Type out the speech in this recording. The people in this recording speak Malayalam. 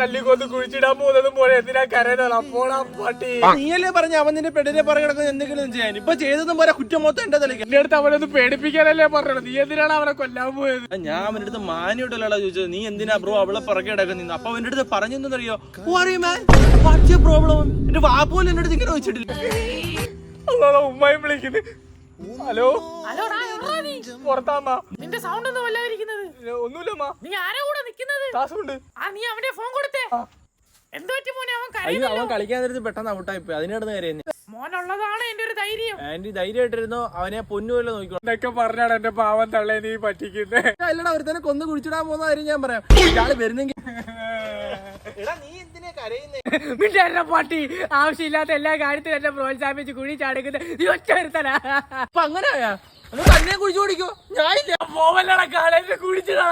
തല്ലിക്കൊന്ന് കുഴിച്ചിടാൻ പോകുന്നതും പോലെ എന്തിനാ കരയുന്നത്? അപ്പോഴാ പട്ടി നീയല്ലേ പറഞ്ഞ അവൻ നിന്റെ പെണ്ണിനെ പുറകെ കിടക്കുന്ന എന്തെങ്കിലും ചെയ്യാൻ. ഇപ്പൊ ചെയ്തതും പോലെ കുറ്റം മൊത്തം എന്റെ തലയ്ക്ക്. എന്റെ അടുത്ത് അവനൊന്ന് പേടിപ്പിക്കാനല്ലേ പറഞ്ഞത്? നീ എന്തിനാണ് അവനെ കൊല്ലാൻ പോയത്? ഞാൻ അവന്റെ അടുത്ത് മാന്യോട്ടല്ലാണ് ചോദിച്ചത്, നീ എന്തിനാ ബ്രോ അവളെ പുറകെ കിടക്കുന്ന? അപ്പൊ അവന്റെ അടുത്ത് പറഞ്ഞെന്നറിയോ, പ്രോബ്ലം എന്റെ വാപ്പോലും എന്റെ അടുത്ത് ഇങ്ങനെ വെച്ചിട്ടില്ല. ഉമ്മായി വിളിക്കുന്നത്. ഹലോ പുറത്താമ്മ. നിന്റെ സൗണ്ട് ഒന്നും വല്ലാതിരിക്കുന്നത്. ഒന്നുമില്ലമ്മ. നീ ആരാ കൂടെ നിക്കുന്നത്? കാസുണ്ട്. നീ അവന്റെ ഫോൺ കൊടുത്തേ. എന്ത് പറ്റി മോനെ? അവൻ അയ്യോ, അവൻ കളിക്കാൻ നേരത്ത് പെട്ടെന്ന് ഔട്ടായിപ്പോയി. അതിനടുത്ത് കരയുന്നു. മോനുള്ളതാണ് എന്റെ ഒരു ധൈര്യം. ആന്റി ധൈര്യമായിട്ടിരുന്നോ, അവനെ പൊന്നുപോലെ നോക്കിക്കോ. ഇതൊക്കെ പറഞ്ഞാണ് എന്റെ പാവം തള്ളേ നീ പറ്റിക്കുന്നേ. അല്ലടാ, ഒരുത്തനെ കൊന്ന് കുഴിച്ചിടാൻ പോകുന്ന കാര്യം ഞാൻ പറയാം. ഇയാള് വരുന്നെങ്കിൽ നീ എന്തിനാ കരയുന്നേ? പാട്ടി ആവശ്യമില്ലാത്ത എല്ലാ കാര്യത്തിലും എന്നെ പ്രോത്സാഹിപ്പിച്ച് കുഴി ചാടുക്കുന്നത് നീ ഒറ്റ വരുത്തനാ. അപ്പൊ അങ്ങനെ തന്നെ കുഴിച്ചു പിടിക്കോ? ഞാൻ പോവല്ലട കാലം കുഴിച്ചിടാ.